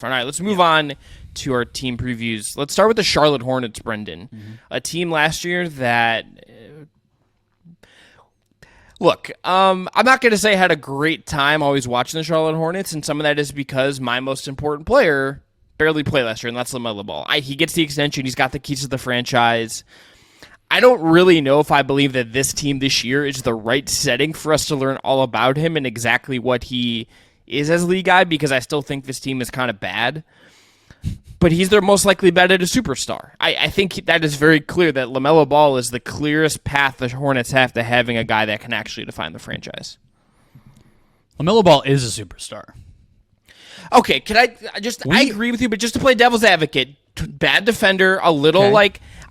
All right, let's move on to our team previews. Let's start with the Charlotte Hornets, Brendon. A team last year that, look, I'm not going to say I had a great time always watching the Charlotte Hornets, and some of that is because my most important player barely played last year, and that's LaMelo Ball. He gets the extension. He's got the keys to the franchise. I don't really know if I believe that this team this year is the right setting for us to learn all about him and exactly what he is as a league guy, because I still think this team is kind of bad. But he's their most likely bet at a superstar. I think that is very clear that LaMelo Ball is the clearest path the Hornets have to having a guy that can actually define the franchise. LaMelo Ball is a superstar. Okay, I agree with you, but just to play devil's advocate, bad defender, a little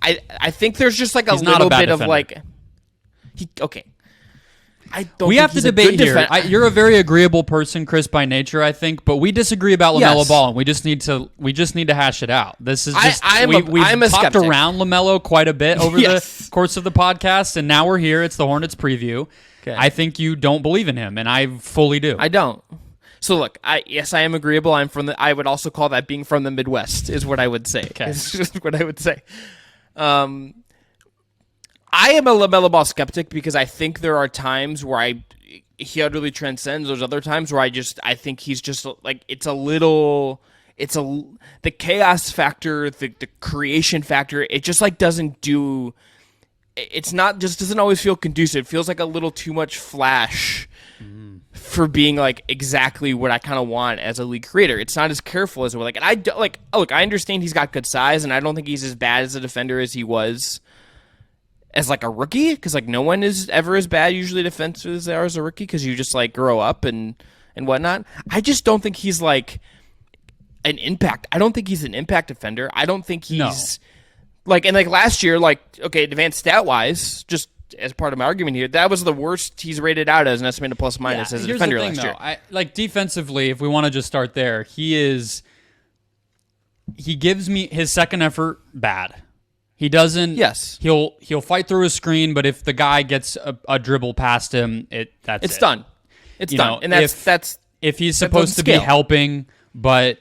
I think there's just like He's little bit defender. of like I don't we think have to he's a debate good here. You're a very agreeable person, Chris, by nature, I think, but we disagree about LaMelo Yes. Ball, and we just need to hash it out. This is just I'm we've a talked skeptic. around LaMelo quite a bit over Yes. the course of the podcast, and now we're here. It's the Hornets preview. Okay. I think you don't believe in him, and I fully do. I don't. So look, I am agreeable. I would also call that being from the Midwest is what I would say. Okay. It's just what I would say. I am a LaMelo Ball skeptic because I think there are times where he utterly transcends. There's other times where I think he's just like the chaos factor, the creation factor. It just like doesn't do. It's not just doesn't always feel conducive. It feels like a little too much flash for being like exactly what I kind of want as a league creator. It's not as careful as we're like. And I understand he's got good size, and I don't think he's as bad as a defender as he was as like a rookie, because like no one is ever as bad usually defensive as they are as a rookie, because you just like grow up and whatnot. I just don't think he's like an impact. I don't think he's an impact defender. I don't think he's like, and like last year, like, okay, advanced stat wise, just as part of my argument here, that was the worst he's rated out as an estimated plus minus as a defender here's the thing, last year. Like defensively, if we want to just start there, he gives me his second effort bad. He doesn't. Yes. He'll fight through a screen, but if the guy gets a dribble past him, it's done. It's done. And that's if he's supposed to be helping, but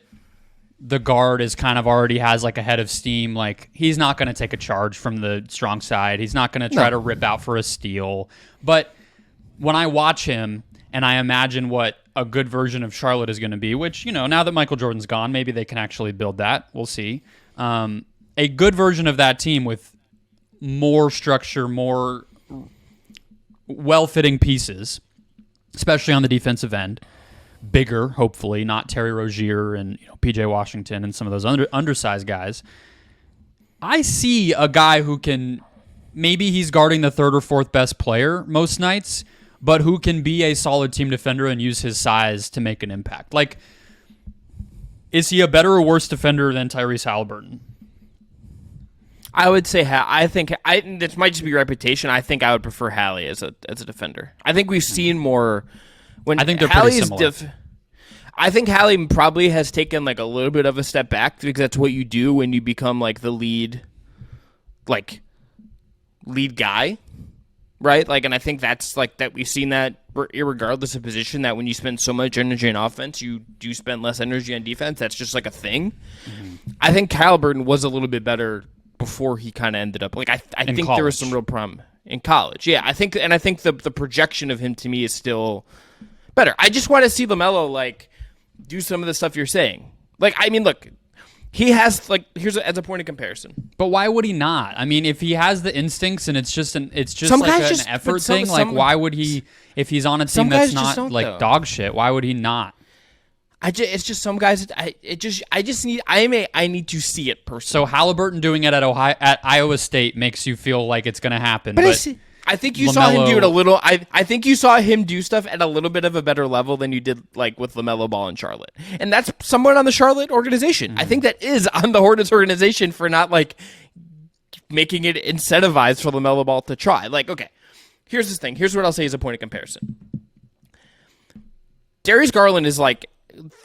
the guard is kind of already has like a head of steam, like he's not going to take a charge from the strong side. He's not going to try to rip out for a steal. But when I watch him and I imagine what a good version of Charlotte is going to be, which, now that Michael Jordan's gone, maybe they can actually build that. We'll see. A good version of that team with more structure, more well-fitting pieces, especially on the defensive end. Bigger, hopefully, not Terry Rozier and P.J. Washington and some of those undersized guys. I see a guy who can, maybe he's guarding the third or fourth best player most nights, but who can be a solid team defender and use his size to make an impact. Like, is he a better or worse defender than Tyrese Halliburton? I would say this might just be reputation. I think I would prefer Hallie as a defender. I think we've seen more when I think they're Hallie pretty is similar. I think Hallie probably has taken like a little bit of a step back because that's what you do when you become like the lead guy, right? Like, and I think that's like that we've seen that irregardless of position, that when you spend so much energy on offense, you do spend less energy on defense. That's just like a thing. Mm-hmm. I think Halliburton was a little bit better before he kind of ended up like I think college. There was some real problem in college. Yeah, I think the projection of him to me is still better. I just want to see LaMelo like do some of the stuff you're saying. Like, I mean, look, he has like as a point of comparison. But why would he not? I mean, if he has the instincts and it's just Some like guys an just- effort but some- thing, some- like why would he? If he's on a Some team that's guys just not don't, like though. dog shit, why would he not? It's just some guys. I need to see it personally. So Halliburton doing it at Iowa State makes you feel like it's going to happen. But I think you saw him do it a little. I think you saw him do stuff at a little bit of a better level than you did like with LaMelo Ball in Charlotte, and that's somewhat on the Charlotte organization. I think that is on the Hornets organization for not like making it incentivized for LaMelo Ball to try. Like, okay, here's this thing. Here's what I'll say as a point of comparison. Darius Garland is like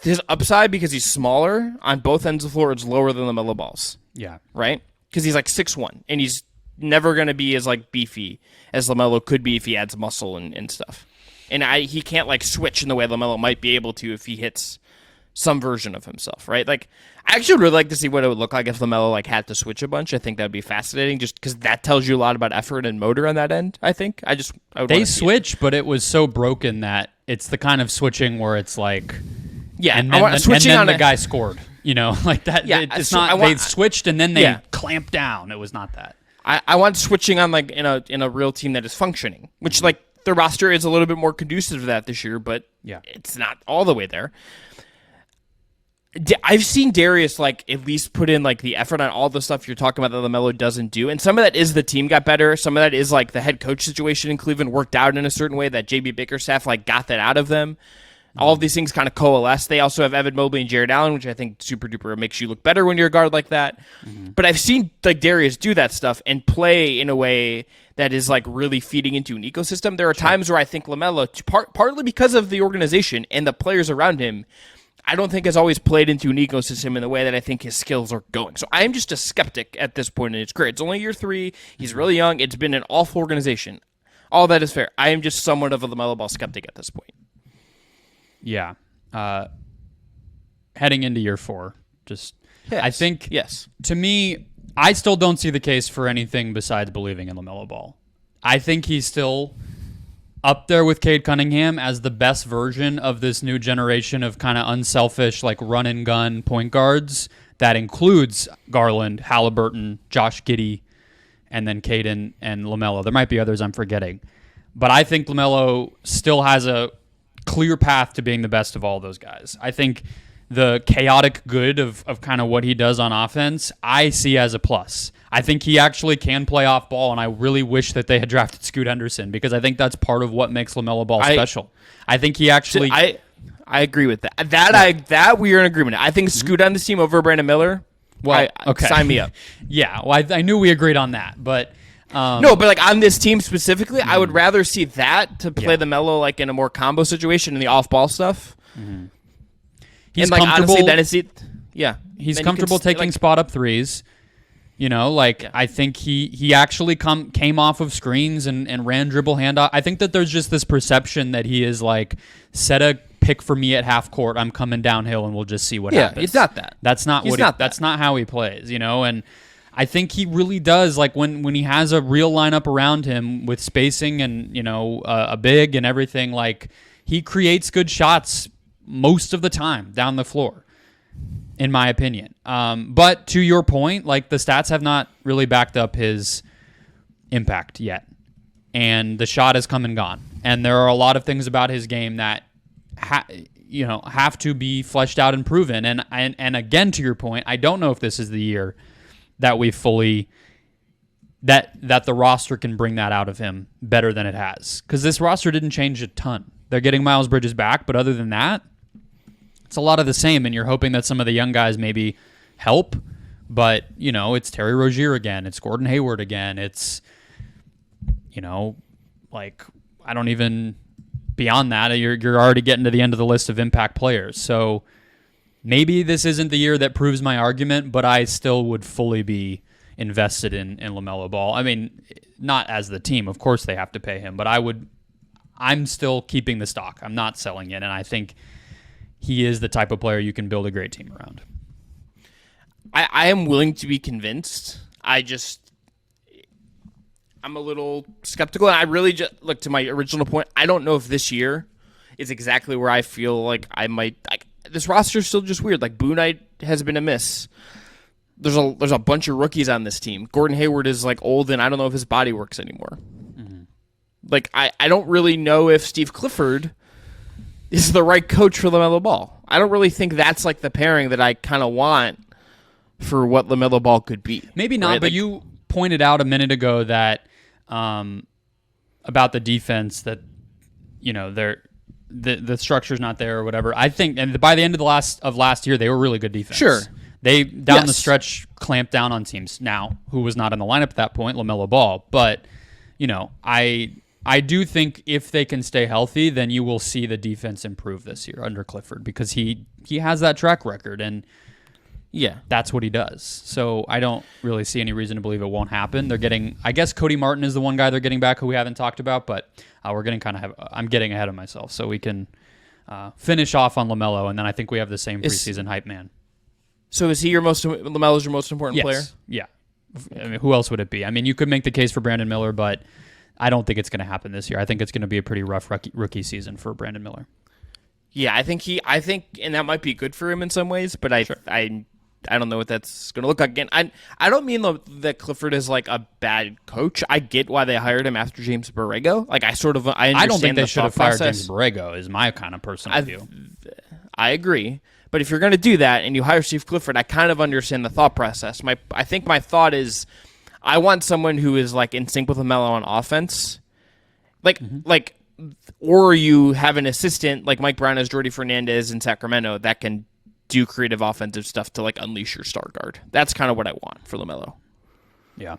his upside because he's smaller on both ends of the floor is lower than LaMelo Ball's. yeah, Right? Because he's like 6'1", and he's never going to be as like beefy as LaMelo could be if he adds muscle and stuff. And he can't like switch in the way LaMelo might be able to if he hits some version of himself, right? Like, I actually would really like to see what it would look like if LaMelo like had to switch a bunch. I think that would be fascinating, just because that tells you a lot about effort and motor on that end. I think they switch, but it was so broken that it's the kind of switching where it's like, yeah, and then, the guy scored. Like that. Yeah, it's not. They switched and then they clamped down. It was not that. I want switching on like in a real team that is functioning, which like the roster is a little bit more conducive to that this year, but it's not all the way there. I've seen Darius like at least put in like the effort on all the stuff you're talking about that LaMelo doesn't do, and some of that is the team got better. Some of that is like the head coach situation in Cleveland worked out in a certain way that JB Bickerstaff like got that out of them. All of these things kind of coalesce. They also have Evan Mobley and Jared Allen, which I think super duper makes you look better when you're a guard like that. But I've seen like Darius do that stuff and play in a way that is like really feeding into an ecosystem. There are times where I think LaMelo, partly because of the organization and the players around him, I don't think has always played into an ecosystem in the way that I think his skills are going. So I am just a skeptic at this point in his career. It's only year 3. He's really young. It's been an awful organization. All that is fair. I am just somewhat of a LaMelo Ball skeptic at this point. Yeah. Heading into year 4, I think, to me, I still don't see the case for anything besides believing in LaMelo Ball. I think he's still up there with Cade Cunningham as the best version of this new generation of kind of unselfish, like run and gun point guards. That includes Garland, Halliburton, Josh Giddey, and then Cade and LaMelo. There might be others I'm forgetting. But I think LaMelo still has a clear path to being the best of all those guys. I think the chaotic good of kind of what he does on offense, I see as a plus. I think he actually can play off ball, and I really wish that they had drafted Scoot Henderson because I think that's part of what makes LaMelo Ball special. I think he actually... I agree with that. That we are in agreement. I think Scoot on this team over Brandon Miller, sign me up. Yeah, well, I knew we agreed on that, but... no, but like on this team specifically, I would rather see that to play the Melo like in a more combo situation in the off-ball stuff. He's and, like, comfortable. Honestly, that is it. Yeah, he's comfortable taking spot-up threes. I think he actually came off of screens and ran dribble handoff. I think that there's just this perception that he is like, set a pick for me at half court, I'm coming downhill, and we'll just see what happens. Yeah, it's not that. That's not that's not how he plays, and I think he really does, like when he has a real lineup around him with spacing and, a big and everything, like he creates good shots most of the time down the floor, in my opinion. But to your point, like the stats have not really backed up his impact yet. And the shot has come and gone. And there are a lot of things about his game that have to be fleshed out and proven. And again, to your point, I don't know if this is the year that we fully that the roster can bring that out of him better than it has. Because this roster didn't change a ton. They're getting Miles Bridges back, but other than that, it's a lot of the same, and you're hoping that some of the young guys maybe help, but, it's Terry Rozier again, it's Gordon Hayward again, it's, I don't even, beyond that, you're already getting to the end of the list of impact players, so maybe this isn't the year that proves my argument, but I still would fully be invested in LaMelo Ball. I mean, not as the team, of course they have to pay him, but I'm still keeping the stock. I'm not selling it, and I think he is the type of player you can build a great team around. I am willing to be convinced. I'm a little skeptical, and I really just look to my original point. I don't know if this year is exactly where I feel like I might. Like, this roster is still just weird. Like Boo Knight has been a miss. There's a bunch of rookies on this team. Gordon Hayward is like old, and I don't know if his body works anymore. Like I don't really know if Steve Clifford is the right coach for LaMelo Ball. I don't really think that's like the pairing that I kind of want for what LaMelo Ball could be. Maybe not, right? But you pointed out a minute ago that about the defense that the structure's not there or whatever. I think, and by the end of last year, they were really good defense. Sure, they down the stretch clamped down on teams. Now, who was not in the lineup at that point? LaMelo Ball, but I do think if they can stay healthy, then you will see the defense improve this year under Clifford because he has that track record and that's what he does. So I don't really see any reason to believe it won't happen. They're getting, I guess Cody Martin is the one guy they're getting back who we haven't talked about, but I'm getting ahead of myself, so we can finish off on LaMelo, and then I think we have the same preseason hype man. So is he LaMelo's your most important player? Yeah. I mean, who else would it be? I mean, you could make the case for Brandon Miller, but I don't think it's going to happen this year. I think it's going to be a pretty rough rookie season for Brandon Miller. Yeah, I think, and that might be good for him in some ways, but I don't know what that's going to look like. Again, I don't mean that Clifford is like a bad coach. I get why they hired him after James Borrego. Like I don't think they should have fired James Borrego. Is my kind of personal view. I agree, but if you're going to do that and you hire Steve Clifford, I kind of understand the thought process. I think my thought is, I want someone who is like in sync with LaMelo on offense, like, or you have an assistant like Mike Brown as Jordy Fernandez in Sacramento that can do creative offensive stuff to like unleash your star guard. That's kind of what I want for LaMelo. Yeah.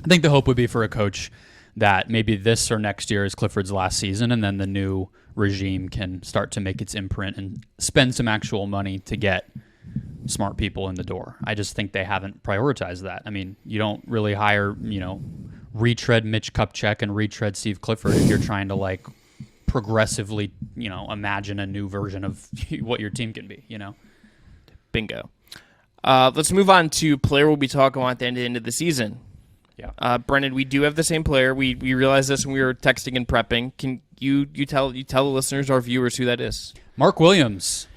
I think the hope would be for a coach that maybe this or next year is Clifford's last season, and then the new regime can start to make its imprint and spend some actual money to get smart people in the door. I just think they haven't prioritized that. I mean, you don't really hire, retread Mitch Kupchak and retread Steve Clifford if you're trying to like progressively, imagine a new version of what your team can be, Bingo. Let's move on to player we'll be talking about at the end of the season. Yeah. Brendon, we do have the same player. We realized this when we were texting and prepping. Can you tell the listeners, our viewers, who that is? Mark Williams,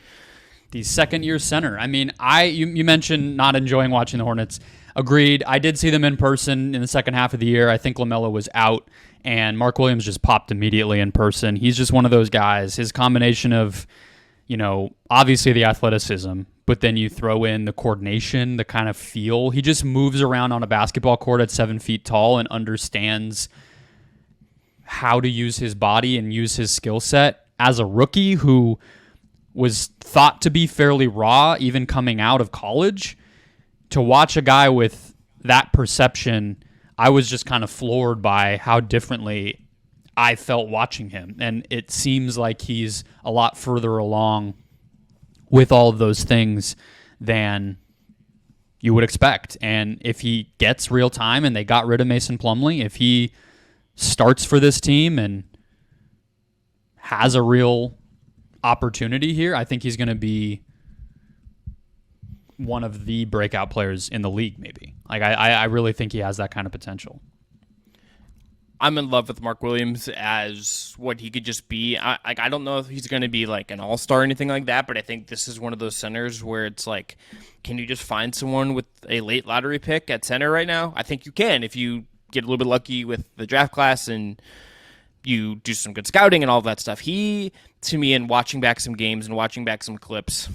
the second-year center. I mean, you mentioned not enjoying watching the Hornets. Agreed. I did see them in person in the second half of the year. I think LaMelo was out, and Mark Williams just popped immediately in person. He's just one of those guys. His combination of, obviously the athleticism, but then you throw in the coordination, the kind of feel. He just moves around on a basketball court at 7 feet tall and understands how to use his body and use his skill set. As a rookie who was thought to be fairly raw, even coming out of college, to watch a guy with that perception, I was just kind of floored by how differently I felt watching him. And it seems like he's a lot further along with all of those things than you would expect. And if he gets real time, and they got rid of Mason Plumlee, if he starts for this team and has a real opportunity here, I think he's going to be one of the breakout players in the league, maybe. Like I really think he has that kind of potential. I'm in love with Mark Williams as what he could just be. I don't know if he's going to be like an all-star or anything like that, but I think this is one of those centers where it's like, can you just find someone with a late lottery pick at center right now? I think you can if you get a little bit lucky with the draft class and you do some good scouting and all of that stuff. He, to me, in watching back some games and watching back some clips,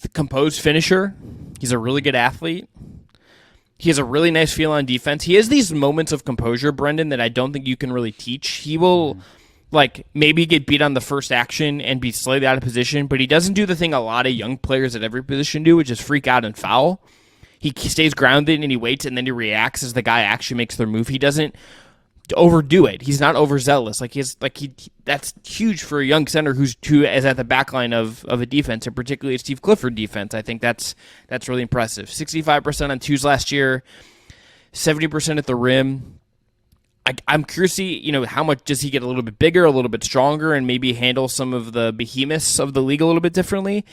the composed finisher, he's a really good athlete. He has a really nice feel on defense. He has these moments of composure, Brendon, that I don't think you can really teach. He will, maybe get beat on the first action and be slightly out of position, but he doesn't do the thing a lot of young players at every position do, which is freak out and foul. He stays grounded and he waits, and then he reacts as the guy actually makes their move. He doesn't overdo it. He's not overzealous. That's huge for a young center who is at the back line of a defense, and particularly a Steve Clifford defense. I think that's really impressive. 65% on twos last year, 70% at the rim. I'm curious to see, how much does he get a little bit bigger, a little bit stronger, and maybe handle some of the behemoths of the league a little bit differently.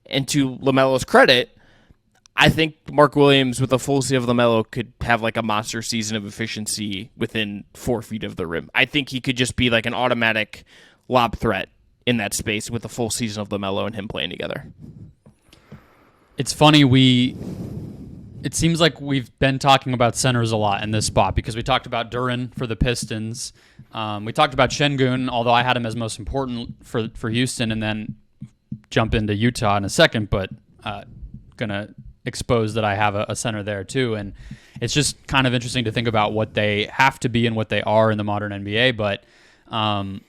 And to LaMelo's credit, I think Mark Williams, with a full season of LaMelo, could have like a monster season of efficiency within 4 feet of the rim. I think he could just be like an automatic lob threat in that space with a full season of LaMelo and him playing together. It's funny, it seems like we've been talking about centers a lot in this spot because we talked about Duren for the Pistons. We talked about Şengün, although I had him as most important for Houston, and then jump into Utah in a second, but going to expose that I have a center there too. And it's just kind of interesting to think about what they have to be and what they are in the modern NBA. But I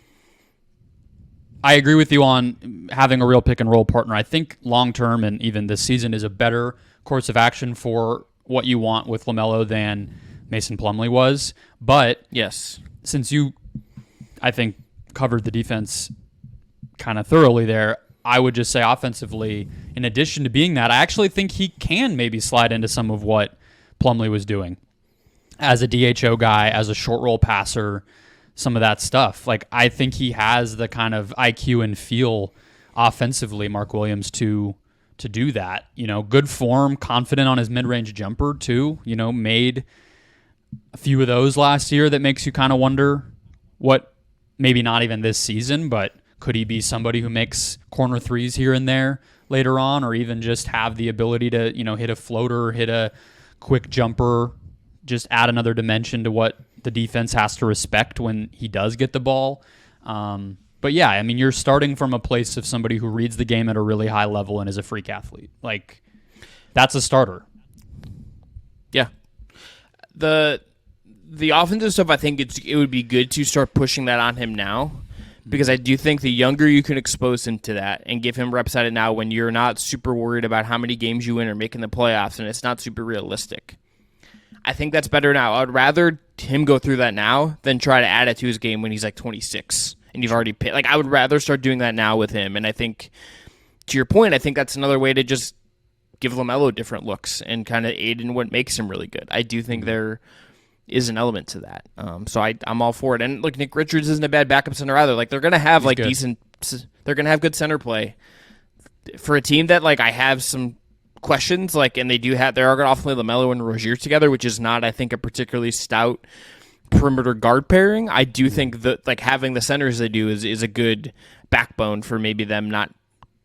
agree with you on having a real pick and roll partner. I think long term and even this season is a better course of action for what you want with LaMelo than Mason Plumlee was. But yes, since you, I think, covered the defense kind of thoroughly there, I would just say offensively, in addition to being that, I actually think he can maybe slide into some of what Plumlee was doing as a DHO guy, as a short roll passer, some of that stuff. Like, I think he has the kind of IQ and feel offensively, Mark Williams, to do that. Good form, confident on his mid-range jumper too. Made a few of those last year that makes you kind of wonder what, maybe not even this season, but could he be somebody who makes corner threes here and there later on, or even just have the ability to, hit a floater, hit a quick jumper, just add another dimension to what the defense has to respect when he does get the ball. But yeah, I mean, you're starting from a place of somebody who reads the game at a really high level and is a freak athlete. Like, that's a starter. Yeah. The offensive stuff, I think it would be good to start pushing that on him now, because I do think the younger you can expose him to that and give him reps at it now when you're not super worried about how many games you win or making the playoffs and it's not super realistic. I think that's better now. I'd rather him go through that now than try to add it to his game when he's like 26 and you've already paid. Like, I would rather start doing that now with him. And I think, to your point, I think that's another way to just give LaMelo different looks and kind of aid in what makes him really good. I do think there is an element to that. So I'm all for it. And look, Nick Richards isn't a bad backup center either. Like, they're going to have they're going to have good center play for a team that, like, I have some questions, like, and they are going to often play LaMelo and Rozier together, which is not, I think, a particularly stout perimeter guard pairing. I do think that, like, having the centers they do is a good backbone for maybe them not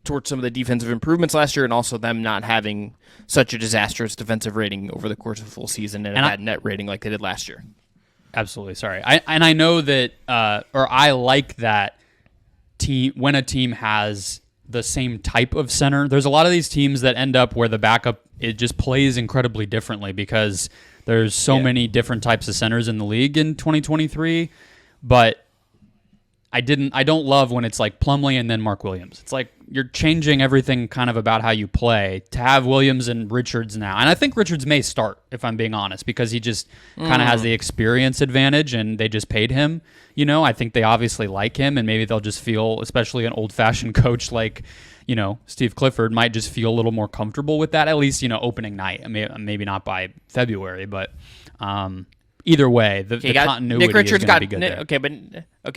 towards some of the defensive improvements last year, and also them not having such a disastrous defensive rating over the course of the full season and a bad net rating like they did last year. Absolutely. Sorry. I know that, or I like that team when a team has the same type of center. There's a lot of these teams that end up where the backup, it just plays incredibly differently because there's so many different types of centers in the league in 2023. But I don't love when it's like Plumlee and then Mark Williams. It's like you're changing everything kind of about how you play to have Williams and Richards now. And I think Richards may start, if I'm being honest, because he just kind of has the experience advantage and they just paid him. I think they obviously like him, and maybe they'll just feel, especially an old-fashioned coach like, Steve Clifford might just feel a little more comfortable with that, at least, opening night. I mean, maybe not by February, but either way, the continuity Nick Richards is going to be good there.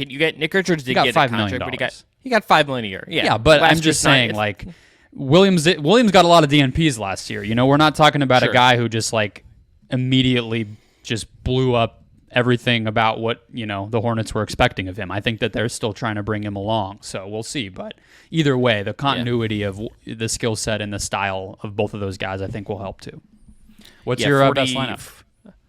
You get Nick Richards did get $5 a contract, million. but he got $5 million a year. Yeah, but I'm just saying, like, Williams got a lot of DNPs last year. We're not talking about a guy who just, like, immediately just blew up everything about what, the Hornets were expecting of him. I think that they're still trying to bring him along, so we'll see. But either way, the continuity of the skill set and the style of both of those guys, I think, will help too. What's your best lineup?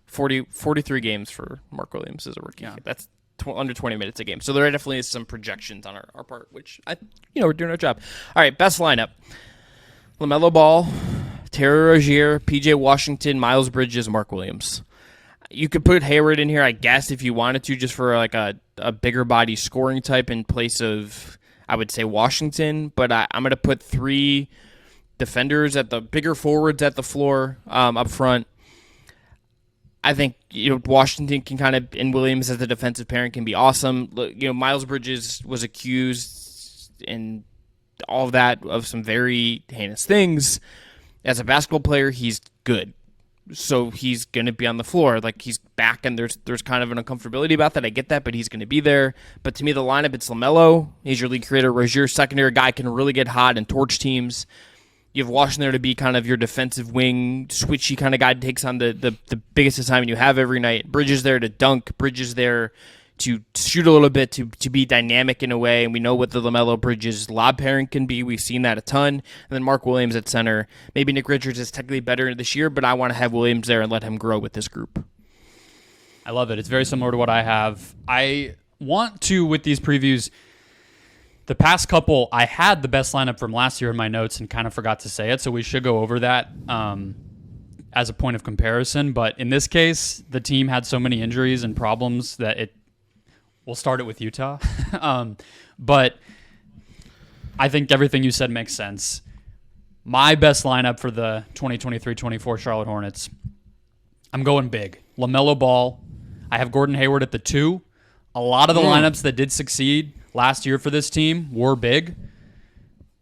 43 games for Mark Williams as a rookie. Yeah. That's under 20 minutes a game. So there definitely is some projections on our part, which we're doing our job. All right, best lineup: LaMelo Ball, Terry Rozier, PJ Washington, Miles Bridges, Mark Williams. You could put Hayward in here, I guess, if you wanted to, just for like a bigger body scoring type in place of, I would say, Washington. But I'm going to put three defenders at the bigger forwards at the floor up front. I think Washington can kind of, and Williams as the defensive pairing can be awesome. Miles Bridges was accused and all of that of some very heinous things. As a basketball player, he's good, so he's going to be on the floor. Like, he's back, and there's kind of an uncomfortability about that. I get that, but he's going to be there. But to me, the lineup, it's LaMelo. He's your league creator. Rozier, secondary guy, can really get hot and torch teams. You have Washington there to be kind of your defensive wing, switchy kind of guy, takes on the biggest assignment you have every night. Bridges there to dunk. Bridges there to shoot a little bit, to be dynamic in a way. And we know what the LaMelo Bridges lob pairing can be. We've seen that a ton. And then Mark Williams at center. Maybe Nick Richards is technically better this year, but I want to have Williams there and let him grow with this group. I love it. It's very similar to what I have. I want to, with these previews, the past couple, I had the best lineup from last year in my notes and kind of forgot to say it, so we should go over that as a point of comparison. But in this case, the team had so many injuries and problems that we'll start it with Utah. But I think everything you said makes sense. My best lineup for the 2023-24 Charlotte Hornets, I'm going big. LaMelo Ball. I have Gordon Hayward at the 2. A lot of the lineups that did succeed last year for this team were big.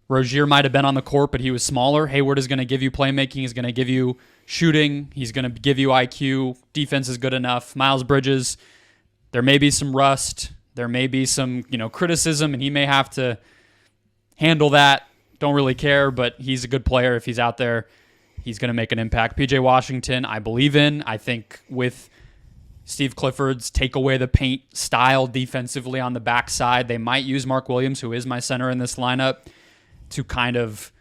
Rozier might have been on the court, but he was smaller. Hayward is going to give you playmaking. He's going to give you shooting. He's going to give you IQ. Defense is good enough. Miles Bridges, there may be some rust. There may be some, criticism, and he may have to handle that. Don't really care, but he's a good player. If he's out there, he's going to make an impact. PJ Washington, I believe in. I think with Steve Clifford's take away the paint style defensively on the backside, they might use Mark Williams, who is my center in this lineup, to kind of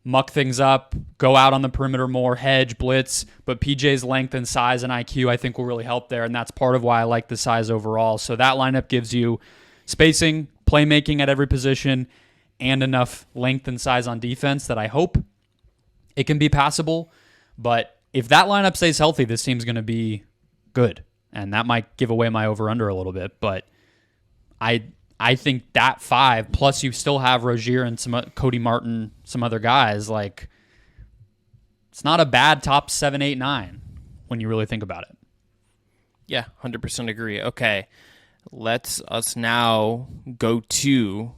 muck things up, go out on the perimeter more, hedge, blitz. But PJ's length and size and IQ, I think, will really help there, and that's part of why I like the size overall. So that lineup gives you spacing, playmaking at every position, and enough length and size on defense that I hope it can be passable. But if that lineup stays healthy, this team's going to be good. And that might give away my over-under a little bit. But I think that 5, plus you still have Rozier and some Cody Martin, some other guys, like, it's not a bad top 7, 8, 9 when you really think about it. Yeah, 100% agree. Okay, let's us now go to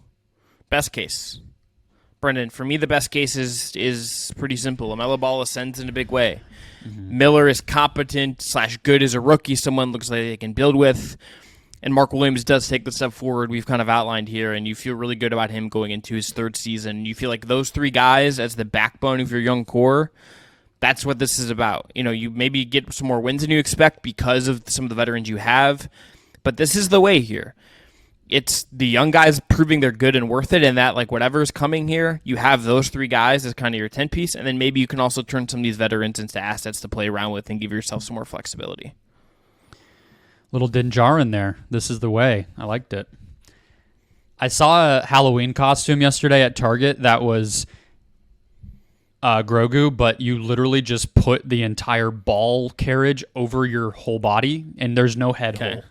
best case. Brendon, for me, the best case is pretty simple. LaMelo Ball ascends in a big way. Mm-hmm. Miller is competent / good as a rookie, someone looks like they can build with. And Mark Williams does take the step forward we've kind of outlined here, and you feel really good about him going into his 3rd season. You feel like those 3 guys as the backbone of your young core, that's what this is about. You maybe get some more wins than you expect because of some of the veterans you have, but this is the way here. It's the young guys proving they're good and worth it, and that, like, whatever's coming here, you have those 3 guys as kind of your 10 piece, and then maybe you can also turn some of these veterans into assets to play around with and give yourself some more flexibility. Little Din Djarin there. This is the way. I liked it. I saw a Halloween costume yesterday at Target that was Grogu, but you literally just put the entire ball carriage over your whole body, and there's no head hole.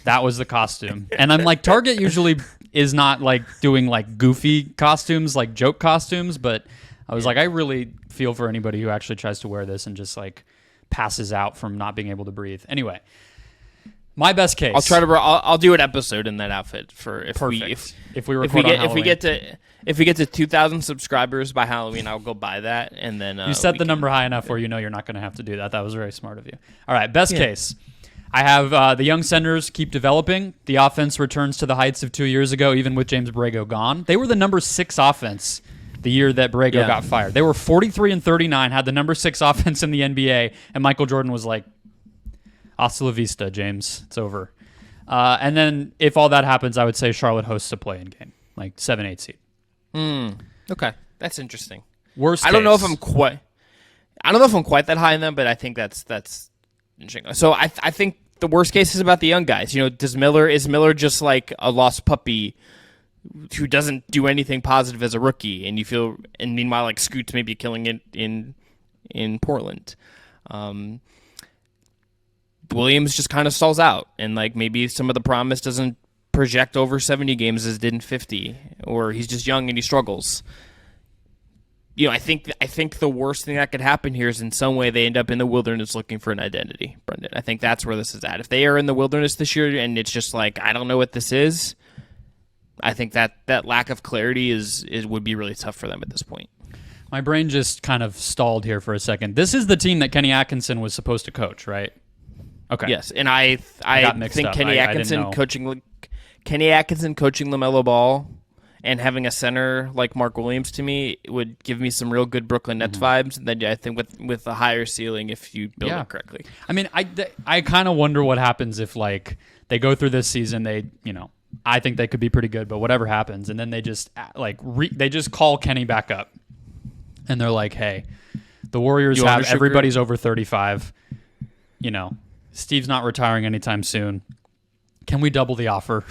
That was the costume. And I'm like, Target usually is not like doing like goofy costumes, like joke costumes, but I was like, I really feel for anybody who actually tries to wear this and just like passes out from not being able to breathe. Anyway, my best case. I'll do an episode in that outfit for if we record on Halloween. If we get to 2,000 subscribers by Halloween, I'll go buy that, and then you set the number high enough where you're not going to have to do that. That was very smart of you. All right, best case. I have the young centers keep developing. The offense returns to the heights of 2 years ago, even with James Borrego gone. They were the number 6 offense the year that Borrego got fired. They were 43-39, had the number 6 offense in the NBA, and Michael Jordan was like, hasta la vista, James. It's over. And then if all that happens, I would say Charlotte hosts a play-in game, like 7-8 seed. Okay, that's interesting. Worst case. I don't know if I'm quite that high in them, but I think that's interesting. So I think the worst case is about the young guys. Is Miller just like a lost puppy who doesn't do anything positive as a rookie, and meanwhile like Scoot's maybe killing it in Portland. Williams just kind of stalls out, and like maybe some of the promise doesn't project over 70 games as did in 50, or he's just young and he struggles. I think the worst thing that could happen here is in some way they end up in the wilderness looking for an identity, Brendon. I think that's where this is at. If they are in the wilderness this year and it's just like, I don't know what this is, I think that lack of clarity would be really tough for them at this point. My brain just kind of stalled here for a second. This is the team that Kenny Atkinson was supposed to coach, right? Okay. Yes, and I think Kenny Atkinson coaching LaMelo Ball and having a center like Mark Williams to me would give me some real good Brooklyn Nets vibes. And then I think with a higher ceiling if you build it correctly. I mean, I kind of wonder what happens if like they go through this season. I think they could be pretty good, but whatever happens, and then they just they just call Kenny back up, and they're like, hey, the Warriors have everybody's over 35. Steve's not retiring anytime soon. Can we double the offer?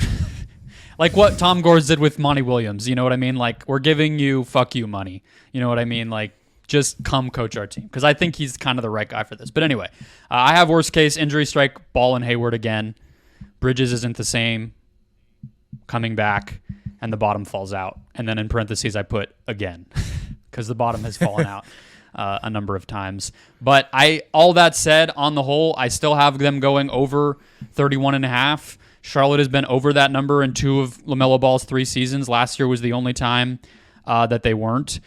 Like what Tom Gores did with Monty Williams. You know what I mean? Like, we're giving you fuck you money. You know what I mean? Like, just come coach our team. Because I think he's kind of the right guy for this. But anyway, I have worst case injury strike Ball and Hayward again. Bridges isn't the same. Coming back. And the bottom falls out. And then in parentheses I put again. Because the bottom has fallen out a number of times. But all that said, on the whole, I still have them going over 31.5. Charlotte has been over that number in 2 of LaMelo Ball's 3 seasons. Last year was the only time that they weren't.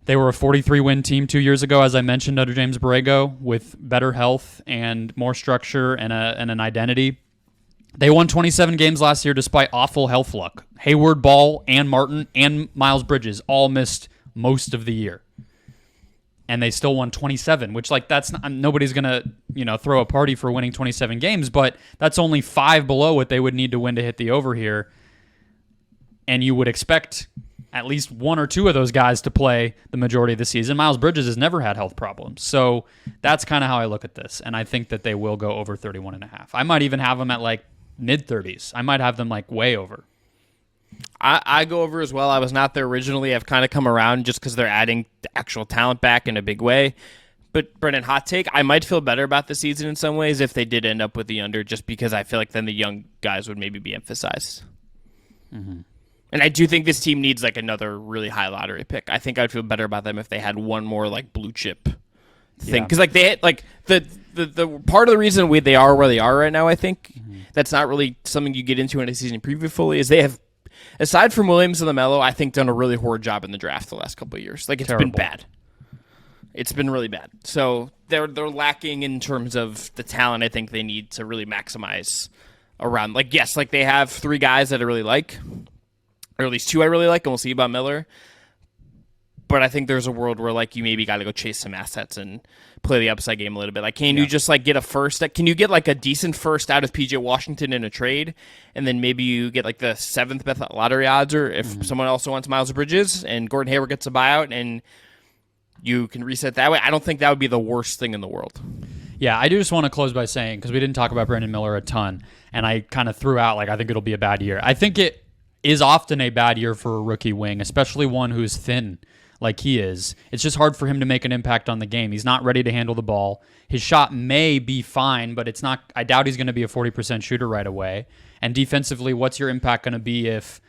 They were a 43-win team 2 years ago, as I mentioned, under James Borrego, with better health and more structure and an identity. They won 27 games last year despite awful health luck. Hayward, Ball, and Martin, and Miles Bridges all missed most of the year. And they still won 27, which that's not, nobody's going to, throw a party for winning 27 games, but that's only 5 below what they would need to win to hit the over here. And you would expect at least 1 or 2 of those guys to play the majority of the season. Miles Bridges has never had health problems. So that's kind of how I look at this. And I think that they will go over 31.5. I might even have them at mid-30s. I might have them way over. I go over as well. I was not there originally. I've kind of come around just because they're adding the actual talent back in a big way. But Brendon, hot take, I might feel better about the season in some ways if they did end up with the under, just because I feel like then the young guys would maybe be emphasized. Mm-hmm. And I do think this team needs another really high lottery pick. I think I'd feel better about them if they had one more blue chip thing, because they had the part of the reason they are where they are right now. I think that's not really something you get into in a season preview fully. Is they have, aside from Williams and LaMelo, I think done a really horrid job in the draft the last couple of years. It's Terrible. Been bad. It's been really bad. So they're lacking in terms of the talent. I think they need to really maximize around. They have 3 guys that I really like. Or at least 2 I really like, and we'll see about Miller. But I think there's a world where you maybe got to go chase some assets and play the upside game a little bit. Can you just get a first? Can you get a decent first out of PJ Washington in a trade, and then maybe you get the 7th best lottery odds, or if someone also wants Miles Bridges and Gordon Hayward gets a buyout, and you can reset that way. I don't think that would be the worst thing in the world. Yeah, I do just want to close by saying, because we didn't talk about Brandon Miller a ton, and I kind of threw out I think it'll be a bad year. I think it is often a bad year for a rookie wing, especially one who's thin like he is. It's just hard for him to make an impact on the game. He's not ready to handle the ball. His shot may be fine, but it's not. I doubt he's going to be a 40% shooter right away. And defensively, what's your impact going to be if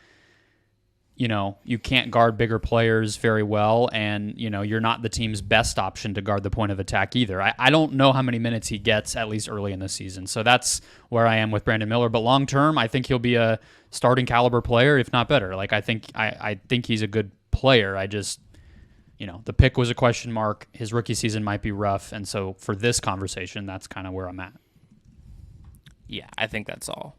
you can't guard bigger players very well, and you're not the team's best option to guard the point of attack either. I don't know how many minutes he gets, at least early in the season. So that's where I am with Brandon Miller. But long term, I think he'll be a starting caliber player, if not better. I think he's a good player. I just the pick was a question mark. His rookie season might be rough, and so for this conversation, that's kind of where I'm at. Yeah, I think that's all.